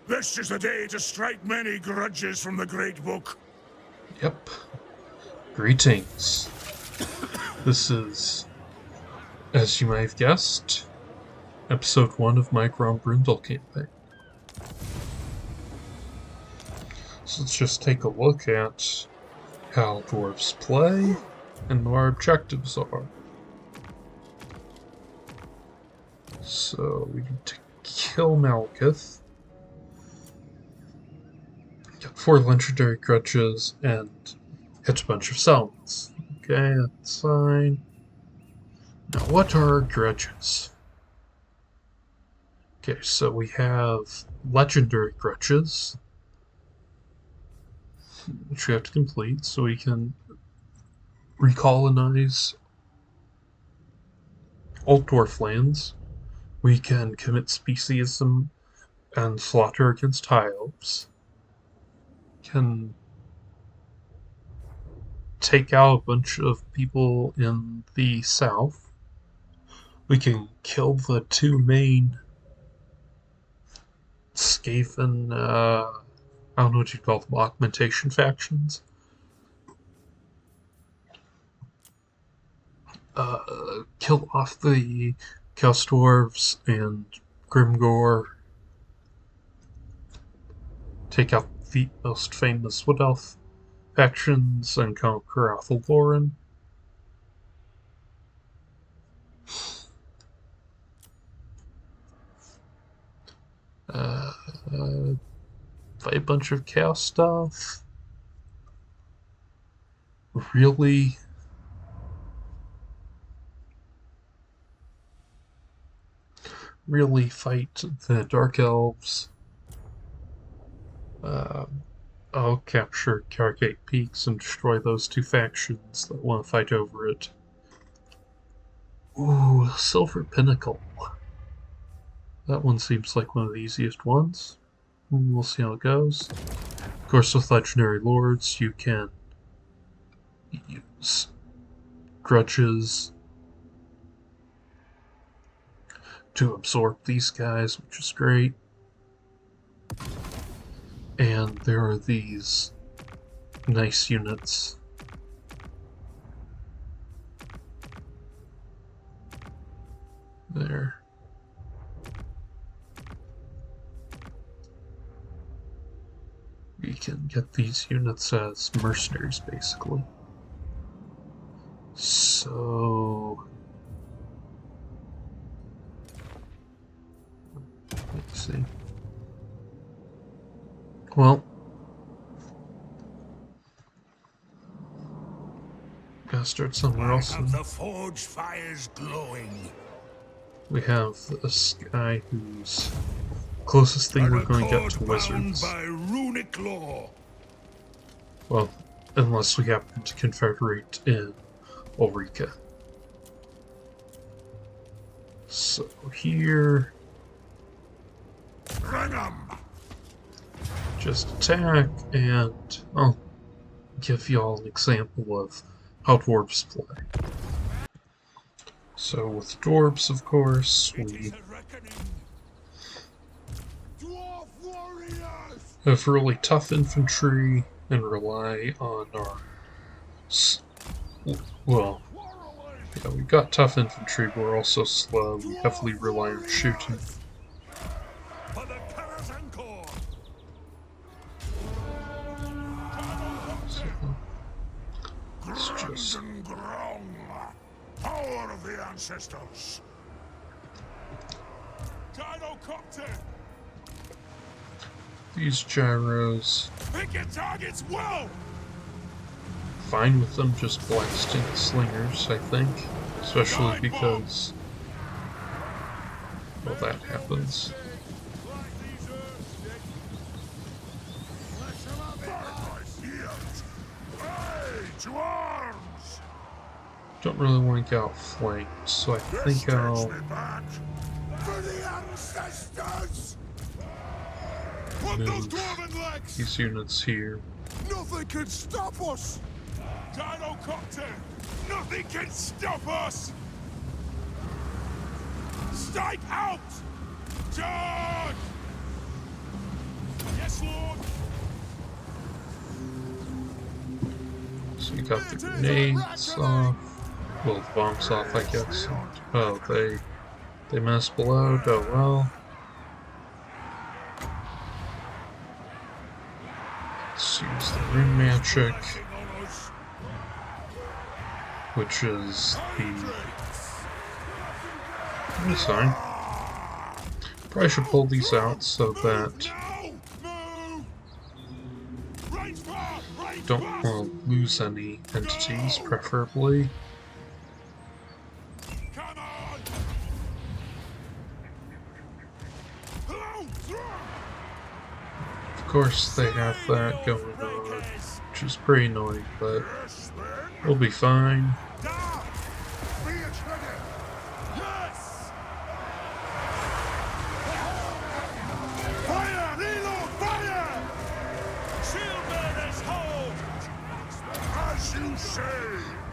This is the day to strike many grudges from the Great Book. Yep. Greetings. This is, as you may have guessed, episode 1 of my Grombrindal campaign. So let's just take a look at how dwarves play and what our objectives are. So we need to kill Malekith. Got 4 legendary grudges and hit a bunch of summons. Okay, that's fine. Now, what are our grudges? Okay, so we have legendary grudges, which we have to complete so we can recolonize old dwarf lands. We can commit speciesism and slaughter against high elves. Can take out a bunch of people in the south. We can kill the 2 main Skaven, I don't know what you'd call them, augmentation factions. Kill off the Chaos Dwarves and Grimgore. Take out the most famous Wood Elf factions and conquer Atheldoran. Fight a bunch of chaos stuff. Really fight the Dark Elves. I'll capture Cargate Peaks and destroy those 2 factions that want to fight over it. Ooh, Silver Pinnacle. That one seems like one of the easiest ones. We'll see how it goes. Of course, with Legendary Lords, you can use grudges to absorb these guys, which is great. And there are these nice units. There. We can get these units as mercenaries, basically. So let's see. Well, gotta start somewhere else. The forge fires glowing. We have this guy who's closest thing we're going to get to wizards. By runic law. Well, unless we happen to confederate in Ulrika. So here, just attack, and I'll give y'all an example of how dwarves play. So with dwarves, of course, we have really tough infantry and rely on our... Well, yeah, we've got tough infantry, but we're also slow. We heavily rely on shooting. So, let's just... Power of the Ancestors. These gyros. Pick your targets well. Fine with them just blasting the slingers, I think. Especially because, well, that happens. To arms. Don't really want to get outflanked, so I think I'll... For the Ancestors. move these units here. Nothing can stop us. Dinocopter. Nothing can stop us. Strike out. Charge. got the grenades off. Well, the bombs off, I guess. Oh, they missed below. Oh well. Let's use the rune magic, which is the. That's fine. Probably should pull these out so that don't want to lose any entities, preferably. Of course, they have that going on, which is pretty annoying, but we'll be fine.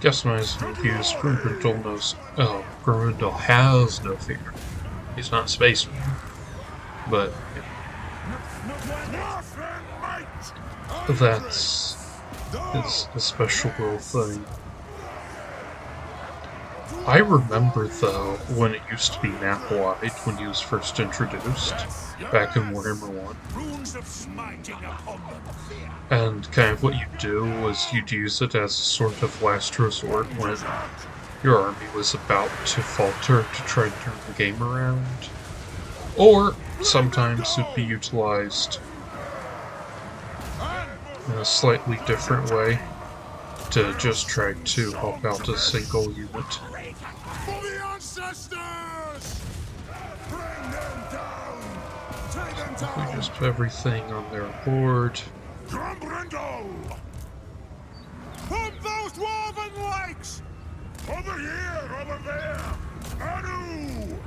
Guess when I was confused, Grombrindal knows. Oh, Grombrindal has no fear. He's not spaceman. But that's a special little thing. I remember though when it used to be map-wide when he was first introduced back in Warhammer 1. And kind of what you do was you'd use it as a sort of last resort when your army was about to falter to try and turn the game around. Or sometimes it'd be utilized in a slightly different way to just try to help out a single unit. For the Ancestors! Bring them down! Take them down! We just put everything on their board. Grombrindal! Pump those dwarven legs! Over here! Over there! Anu!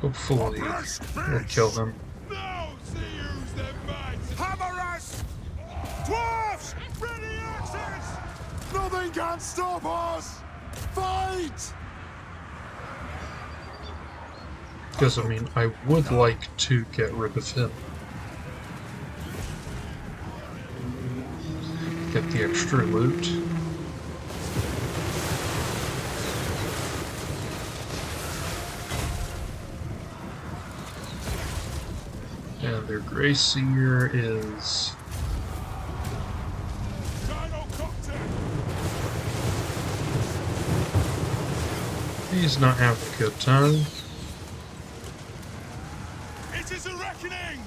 Hopefully, we'll kill him. Now see who's the might! Hammer us! Dwarfs! Ready access! Nothing can stop us! Fight! Because, I mean, I would like to get rid of him. Get the extra loot. And their Grayseer is... He's not having a good time. It is a reckoning!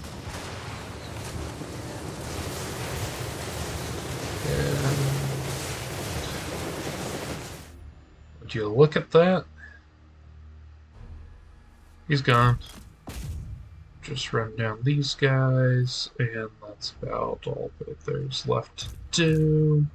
Would you look at that? He's gone. Just run down these guys, and that's about all that there's left to do.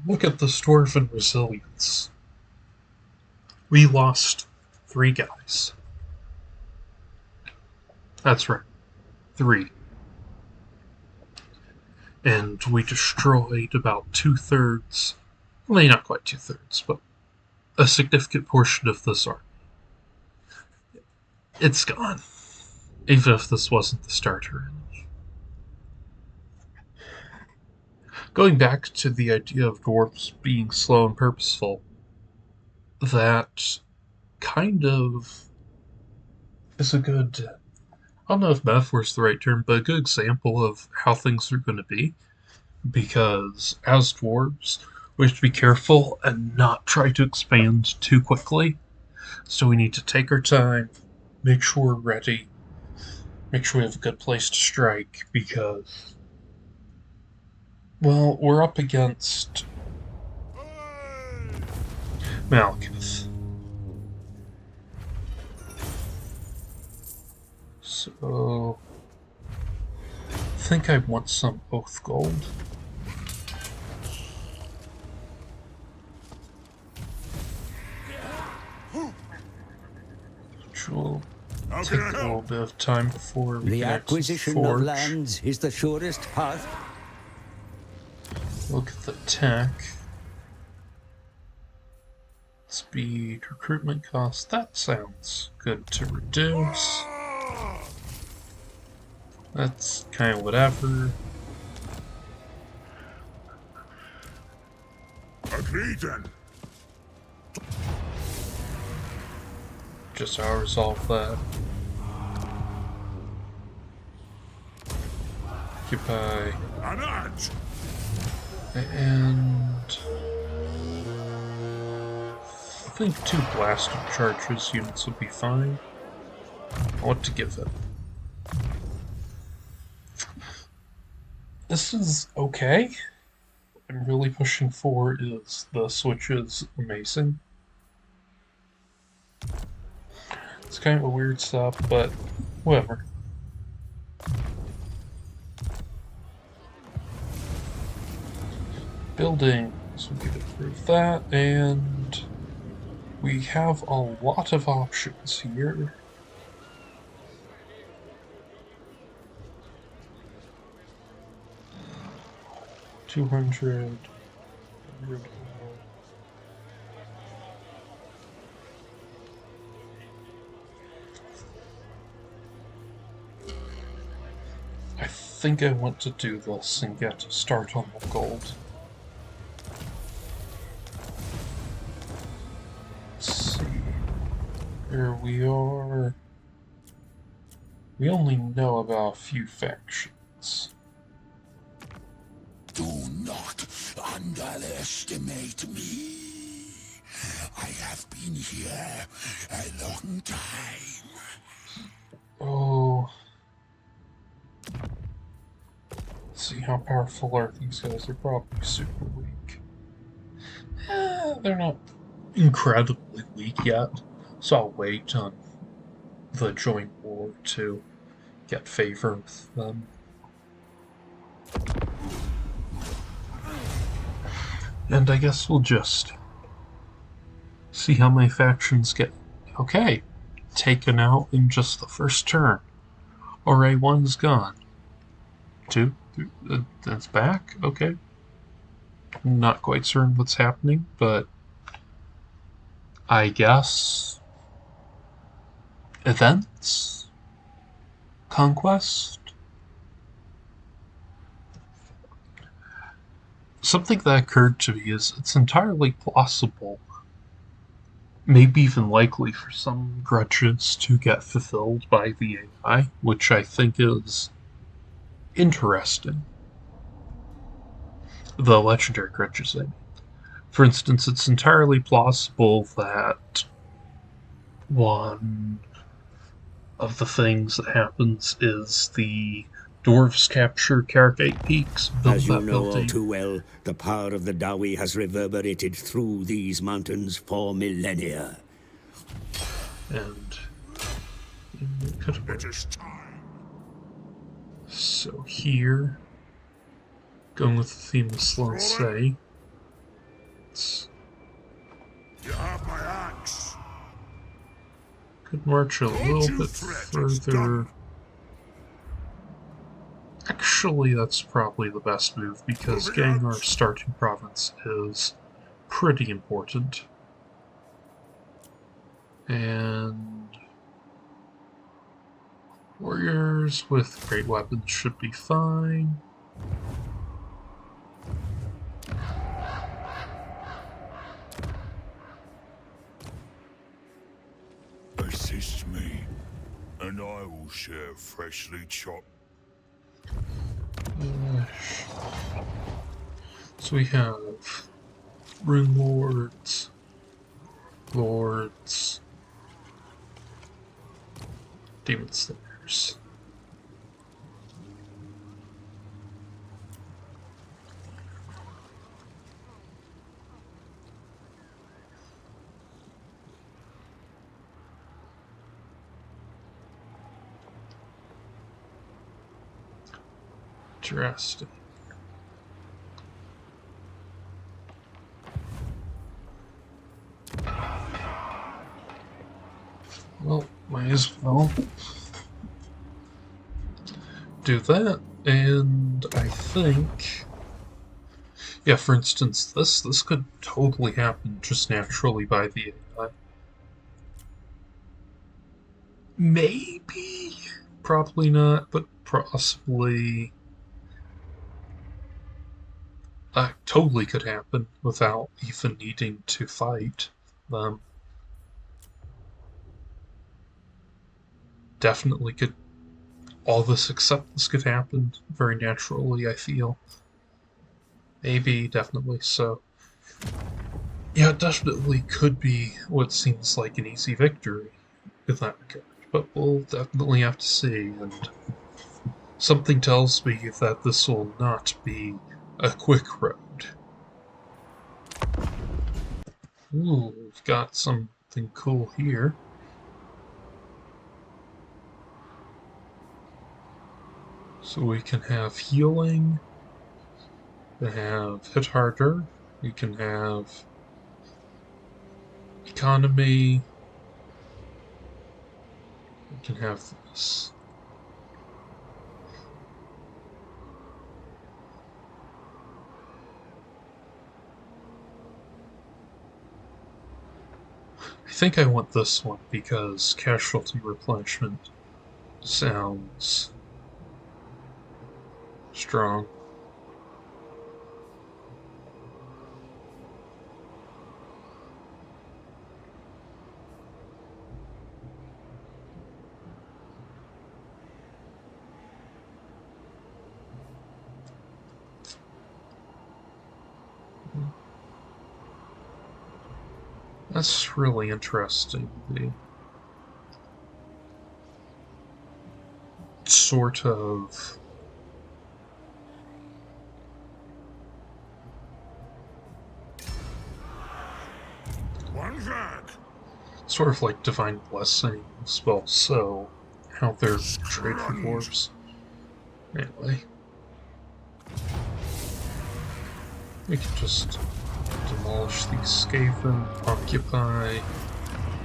Look at this dwarven resilience. We lost 3 guys. That's right. 3. And we destroyed about 2/3, well, not quite 2/3, but a significant portion of this army. It's gone. Even if this wasn't the starter enemy. Going back to the idea of dwarves being slow and purposeful, that kind of is a good, I don't know if metaphor is the right term, but a good example of how things are going to be. Because as dwarves, we have to be careful and not try to expand too quickly. So we need to take our time, make sure we're ready, make sure we have a good place to strike, because, well, we're up against Malekith. So, I think I want some Oath Gold. Which will take a little bit of time before we The can acquisition forge. of lands is the surest path. Look at the tech. Speed, recruitment cost, that sounds good to reduce. That's kind of whatever. Agreed then. Just how I resolve that. Occupy. An edge. And I think 2 blasted charges units would be fine. What to give it? This is okay. What I'm really pushing for is the switch is amazing. It's kind of a weird stuff, but whatever. Building, so we can approve that, and we have a lot of options here. $200. I think I want to do this and get a start on the gold. Let's see. Here we are. We only know about a few factions. Do not underestimate me. I have been here a long time. Oh. Let's see, how powerful are these guys? They're probably super weak. They're not incredibly weak yet, so I'll wait on the joint war to get favor with them. And I guess we'll just see how many factions get, okay, taken out in just the first turn. Alright, 1's gone. 2, that's back, okay. Not quite certain what's happening, but I guess events? Conquest? Something that occurred to me is it's entirely possible, maybe even likely, for some grudges to get fulfilled by the AI, which I think is interesting. The legendary grudges, I mean. For instance, it's entirely plausible that one of the things that happens is the Dwarfs capture Carragate Peaks, build As you that know all building. too well, the power of the Dawi has reverberated through these mountains for millennia. And it could have It is time. So here, going with the theme of Sloan Say, You have my axe. could march a little bit further. Actually, that's probably the best move, because getting our starting province is pretty important. And warriors with great weapons should be fine. Assist me, and I will share freshly chopped. So we have Rune Lords, Lords, Demon Slayers. Interesting. Well, might as well do that, and I think Yeah, for instance, this could totally happen just naturally by the AI. Maybe? Probably not, but possibly. Totally could happen without even needing to fight them. Definitely could. All this except this could happen very naturally, I feel. Maybe, definitely so. Yeah, it definitely could be what seems like an easy victory in that regard. But we'll definitely have to see, and something tells me that this will not be a quick road. Ooh, we've got something cool here. So we can have healing, we have hit harder, we can have economy, we can have this. I think I want this one because casualty replenishment sounds strong. That's really interesting. The sort of like divine blessings, but also how they're trade for dwarves. Anyway, we can just demolish these Skaven, occupy.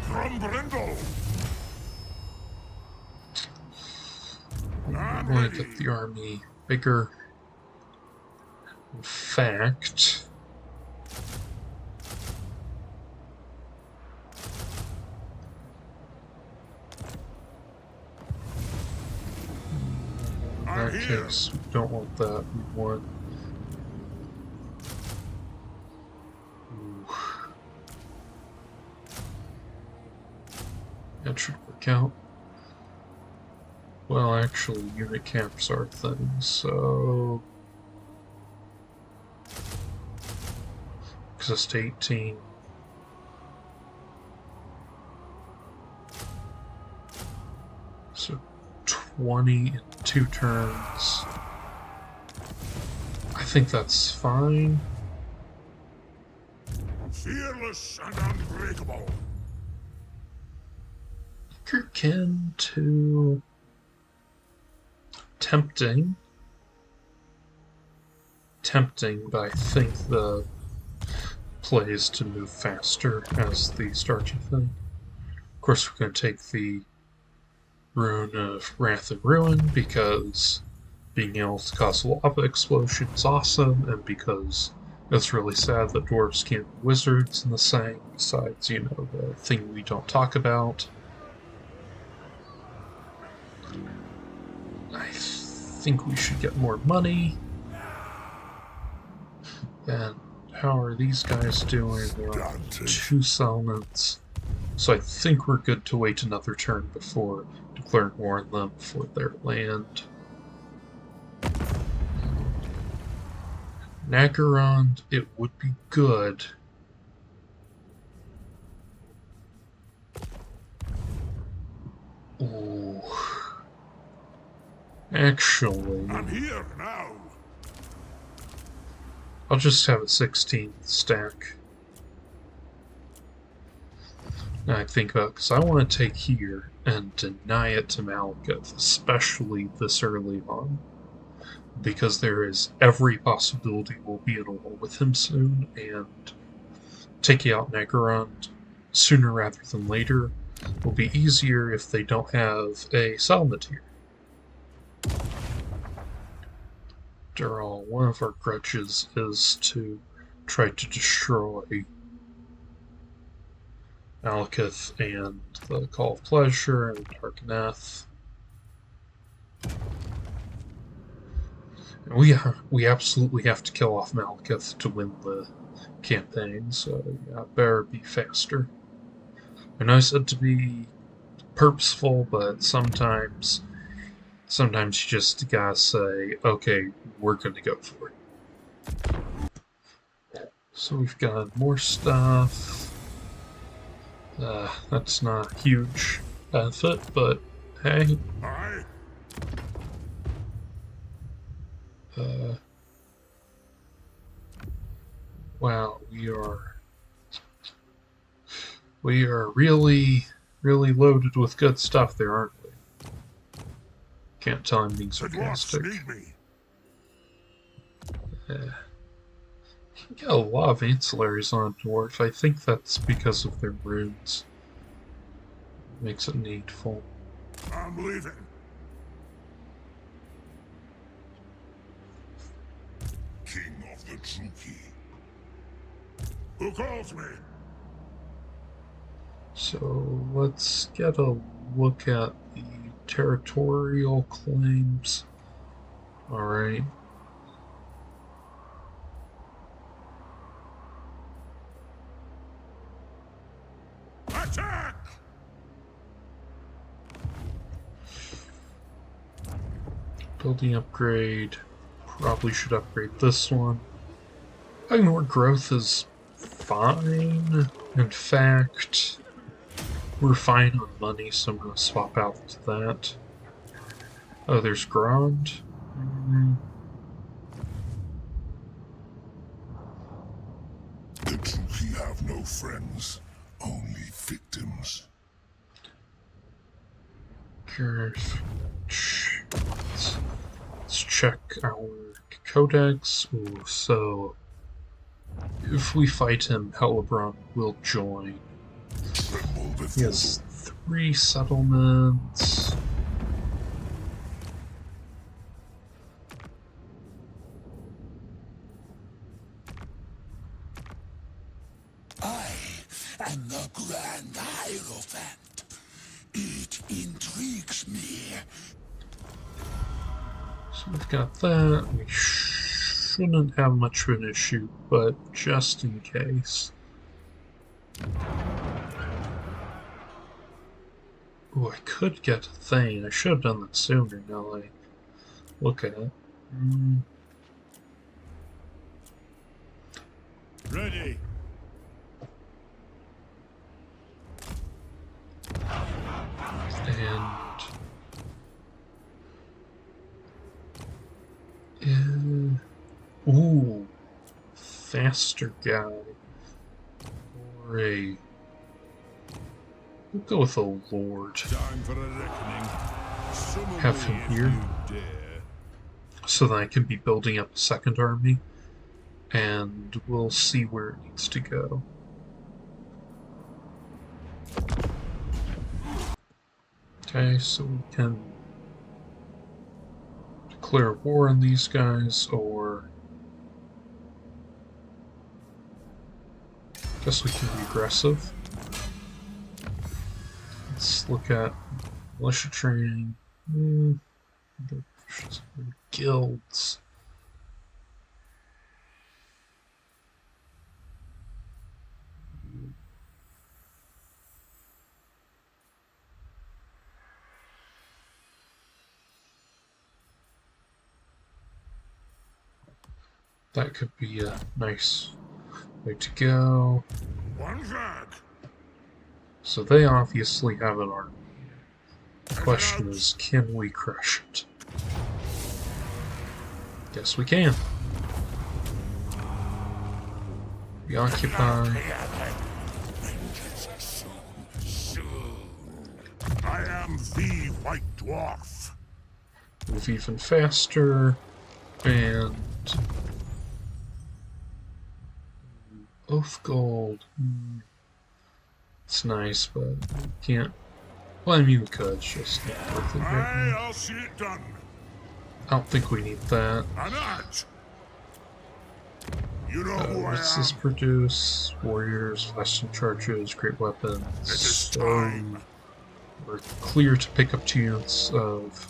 Grombrindal! We want to get the army bigger. In fact, in that case, we don't want that. We want. That should work out. Well, actually, unit camps are things, so. Exist 18. So 20 in 2 turns. I think that's fine. Fearless and unbreakable. Kin to tempting, but I think the play is to move faster as the starting thing. Of course, we're going to take the Rune of Wrath and Ruin because being able to cause a lava explosion is awesome, and because it's really sad that dwarves can't be wizards in the same, besides, you know, the thing we don't talk about. I think we should get more money. And how are these guys doing? They're on 2 settlements. So I think we're good to wait another turn before declaring war on them for their land. Nagarond, it would be good. Ooh. Actually, I'm here now. I'll just have a 16th stack. Now I think about, because I want to take here and deny it to Malekith, especially this early on, because there is every possibility we'll be in a war with him soon, and taking out Nagarond sooner rather than later will be easier if they don't have a settlement here. After all, one of our grudges is to try to destroy Malekith and the Call of Pleasure and Darkneth. And we absolutely have to kill off Malekith to win the campaign, so yeah, better be faster. I know I said to be purposeful, but sometimes you just gotta say, okay, we're gonna go for it. So we've got more stuff. That's not a huge benefit, but hey. Aye. Wow, we are really loaded with good stuff there, aren't we? Can't tell I'm being The dwarfs sarcastic. need me. You get a lot of ancillaries on a dwarf. I think that's because of their runes. Makes it needful. I'm leaving. King of the Druki. Who calls me? So let's get a look at the territorial claims. Alright. Attack! Building upgrade. Probably should upgrade this one. Ignore growth is fine. In fact, we're fine on money, so I'm going to swap out to that. Oh, there's Grond. The Druki have no friends, only victims. Let's check our codex. Ooh, so if we fight him, Hellebron will join. He has 3 settlements. I am the Grand Hierophant. It intrigues me. So we've got that. We shouldn't have much of an issue, but just in case. Ooh, I could get a Thane. I should have done that sooner now I look at it. Ready. Ooh, faster guy. Or a... We'll go with a lord. Time for a reckoning. Have him here. So that I can be building up a second army. And we'll see where it needs to go. Okay, so we can declare war on these guys, or guess we can be aggressive. Let's look at militia training. Guilds. That could be a nice way to go. One flag. So they obviously have an army. The question is, can we crush it? Guess we can. We occupy. Soon. I am the White Dwarf. Move even faster. And both gold. It's nice, but we can't. Well, I mean, we could. It's just not worth it right now. I'll see it done. I don't think we need that. Anat! You know who I What's this am? produce? Warriors, flashing charges, great weapons. It is So time. we're clear to pick up 2 units of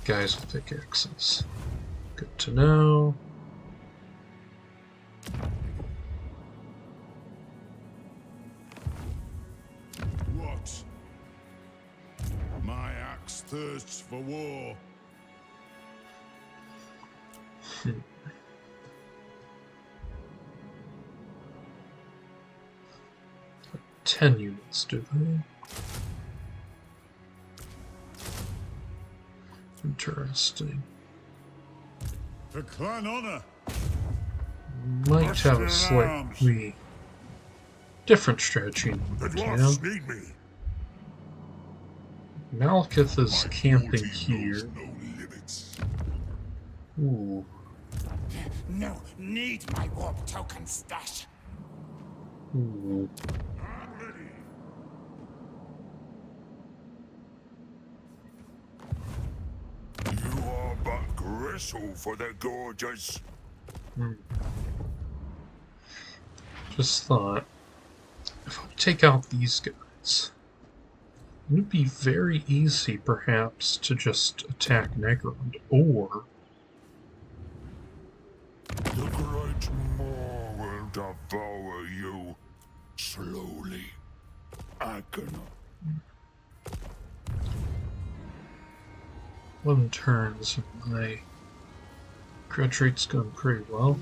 guys with pickaxes. Good to know. What? My axe thirsts for war. 10 units, do they? Interesting. For clan honor. Might have a slightly different strategy in The mind, dwarfs need me. Malekith is My camping cruelty here. knows no limits. Ooh. No, need my warp token stash. Ooh. I'm ready. You are but gristle for the gorges. Just thought, if I take out these guys, it would be very easy, perhaps, to just attack Negrond, or The great maw will devour you slowly. I cannot. 11 turns, and my grudge rate's going pretty well.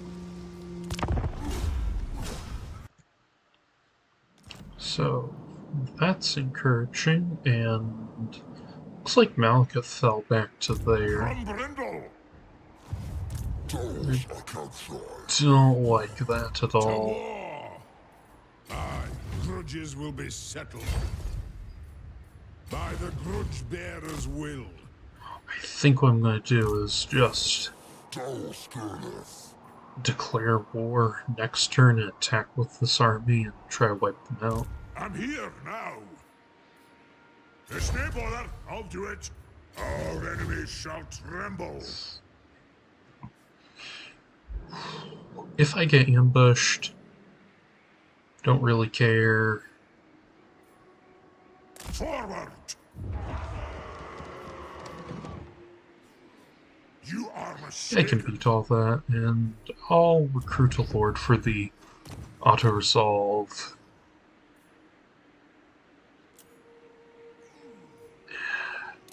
So, that's encouraging, and looks like Malekith fell back to there. Grombrindal! Those I can't try. Don't like that at To all. war! Aye, grudges will be settled. By the grudge bearer's will. I think what I'm going to do is just declare war next turn and attack with this army and try to wipe them out. I'm here now. It's no bother, I'll do it. Our enemies shall tremble. If I get ambushed, don't really care. Forward! You are I mistaken. can beat all that, and I'll recruit a lord for the auto-resolve.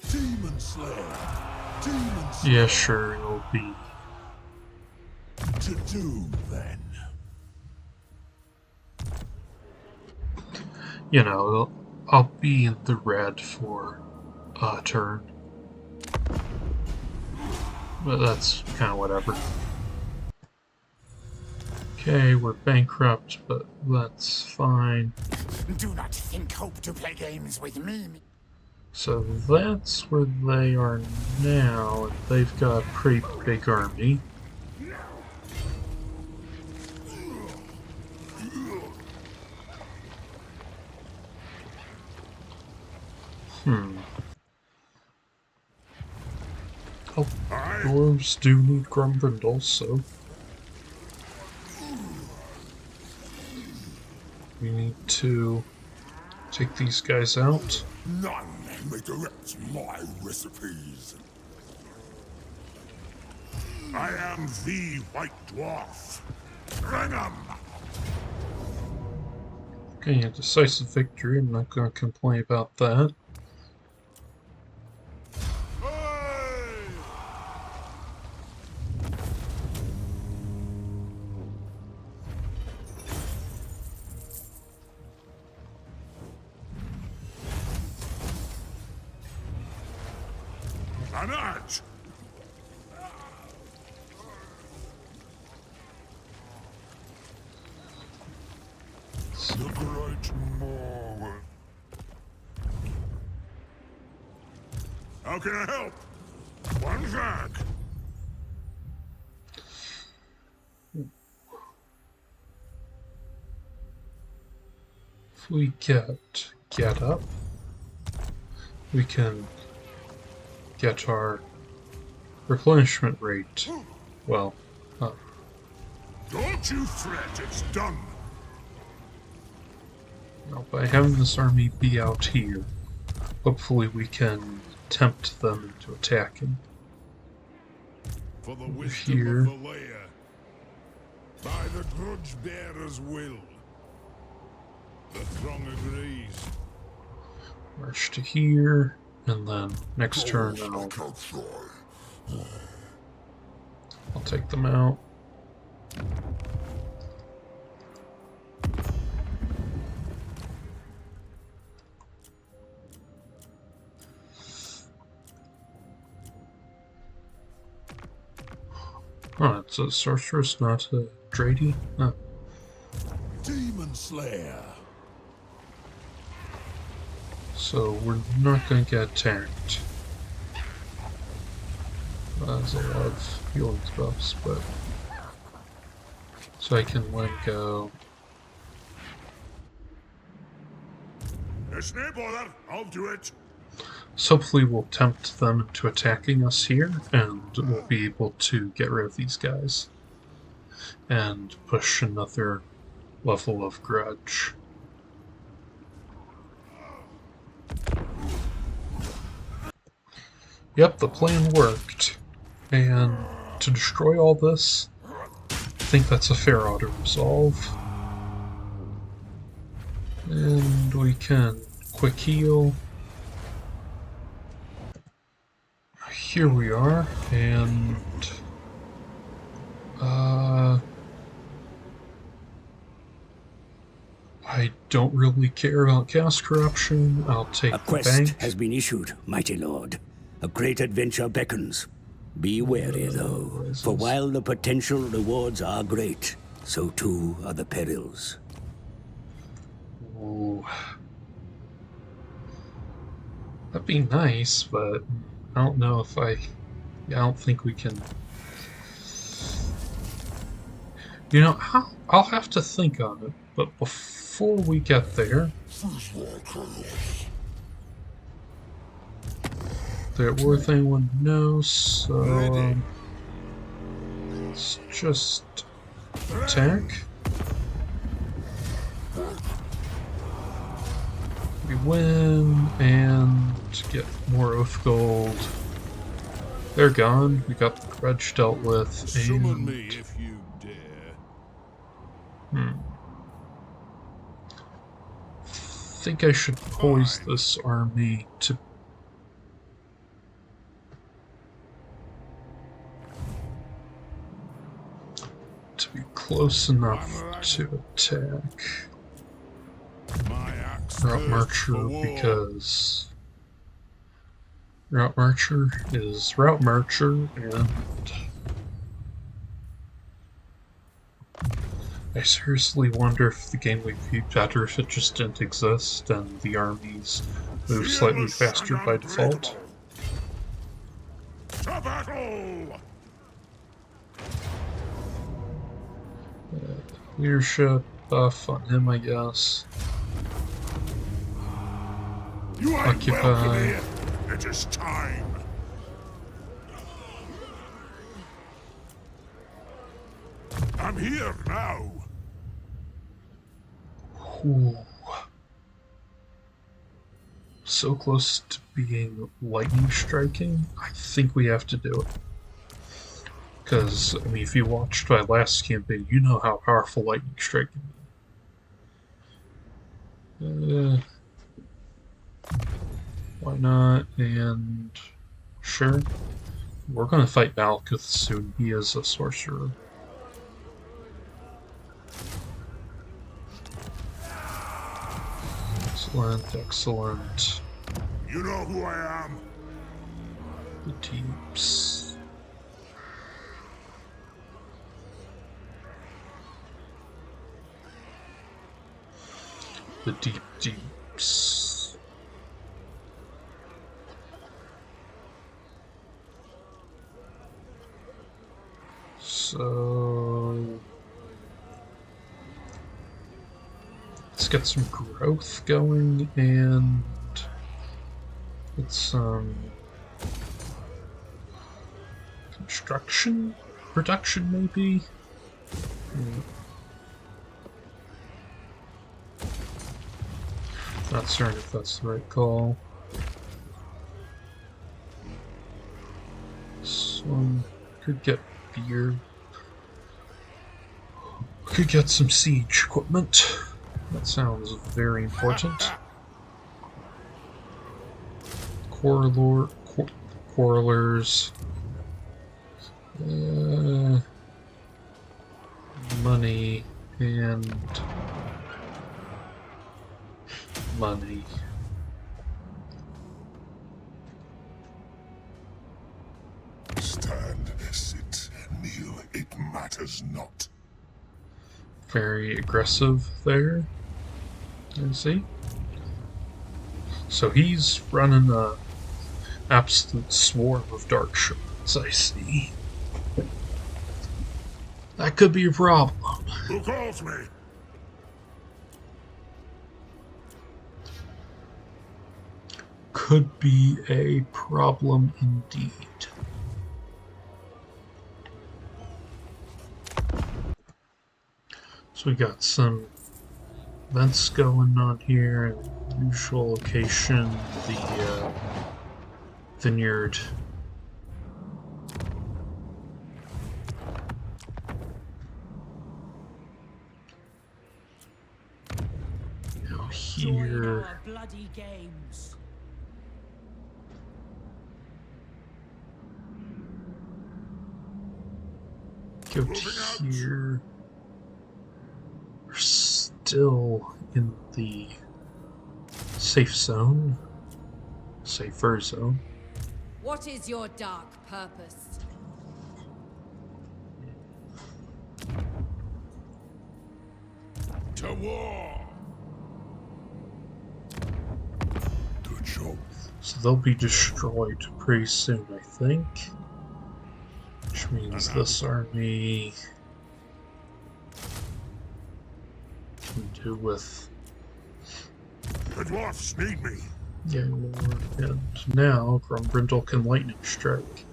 Demon Slayer. Demon Slayer. Yeah, sure, it'll be. To do then. You know, I'll be in the red for a turn. But that's kind of whatever. Okay, we're bankrupt, but that's fine. Do not think hope to play games with me. So that's where they are now, and they've got a pretty big army. Oh, dwarves do need Grombrindal, so we need to take these guys out. None may direct my recipes. I am the White Dwarf. Bring 'em! Okay, a decisive victory. I'm not going to complain about that. Anat! The great maw. How can I help? One flag. If we get up, we can get our replenishment rate. Well, Don't you fret, it's done. now by having this army be out here, hopefully we can tempt them into attacking. For the Over wisdom here. of the lair. By the grudge bearer's will. The throng agrees. March to here, and then next turn I'll take them out. Oh, it's a sorceress, not a Drady. Oh. Demon Slayer. So we're not going to get attacked. There's a lot of healing spells, but so I can let go. It's no bother, I'll do it. So hopefully we'll tempt them into attacking us here, and we'll be able to get rid of these guys and push another level of grudge. Yep, the plan worked. And to destroy all this, I think that's a fair auto-resolve. And we can quick heal. Here we are, and I don't really care about cast corruption. I'll take A the quest bank. has been issued, mighty lord. A great adventure beckons. Be wary, though, for while the potential rewards are great, so too are the perils. Ooh. That'd be nice, but I don't know if I don't think we can. You know, I'll have to think on it, but before we get there, they're worth anyone knows, so let's just attack. We win and get more oath gold. They're gone. We got the grudge dealt with. Summon me if you dare. I think I should poise this army to be close enough to attack My axe Route thirsts Marcher, for war. because Route Marcher is Route Marcher, and I seriously wonder if the game would be better if it just didn't exist and the armies move slightly Fearless faster and by default. unbreakable. To battle! Leadership buff on him, I guess. You are Occupy. welcome here. It is time. I'm here now. Ooh. So close to being lightning striking. I think we have to do it. Because, I mean, if you watched my last campaign, you know how powerful lightning strike can be. Why not? And sure. We're going to fight Malkuth soon. He is a sorcerer. Excellent, excellent. You know who I am. The deeps. The deeps. So let's get some growth going and get some production maybe? Not certain if that's the right call. So, could get beer. Could get some siege equipment. That sounds very important. Quarrelers. Money and money. Stand, sit, kneel, it matters not. Very aggressive there. I see. So he's running a absolute swarm of dark shards, I see. That could be a problem. Who calls me? Could be a problem indeed. So we got some events going on here. Usual location, the vineyard. Now here. Our bloody games. Go to here. We're still in the safe zone. Safer zone. What is your dark purpose? To war. To joke. So they'll be destroyed pretty soon, I think. Which means this army can do with The dwarfs need me. getting more, and now Grombrindal can lightning strike.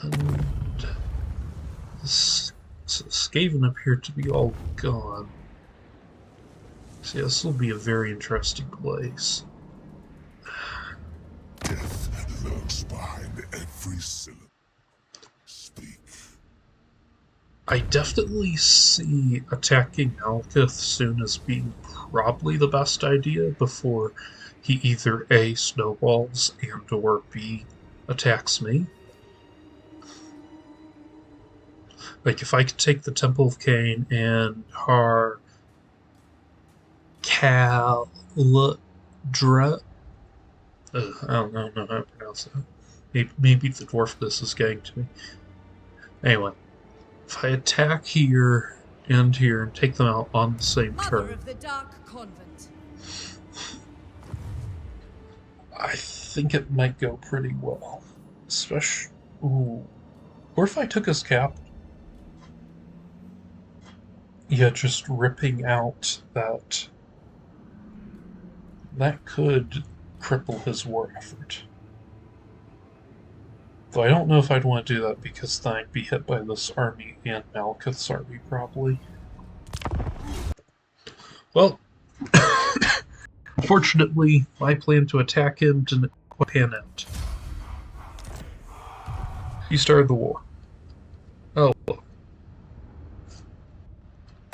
And this Skaven appear to be all gone. So yeah, this will be a very interesting place. Death lurks behind every syllable. Speak. I definitely see attacking Malkuth soon as being probably the best idea before he either A, snowballs and or B, attacks me. Like, if I could take the Temple of Cain and Har Kaldra, I don't know how to pronounce that. Maybe the dwarfness is getting to me. Anyway, if I attack here and here and take them out on the same Mother turn, of the Dark Convent. I think it might go pretty well. Especially, ooh, or if I took his cap. Yeah, just ripping out that could cripple his war effort. Though I don't know if I'd want to do that because then I'd be hit by this army and Malkuth's army probably. Well, unfortunately, my plan to attack him didn't quite pan out. He started the war. Oh, well.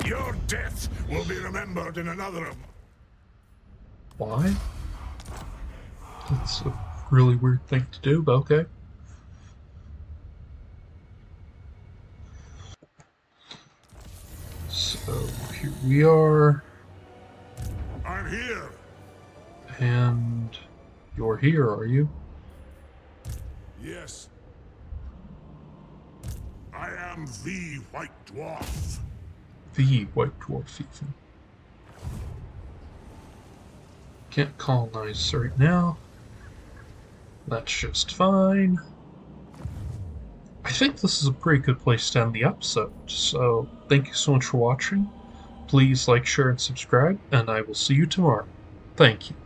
Your death will be remembered in another. Why? That's a really weird thing to do, but okay. So, here we are. I'm here. And you're here, are you? Yes. I am the White Dwarf. The White Dwarf, even. Can't colonize right now. That's just fine. I think this is a pretty good place to end the episode, so thank you so much for watching. Please like, share, and subscribe, and I will see you tomorrow. Thank you.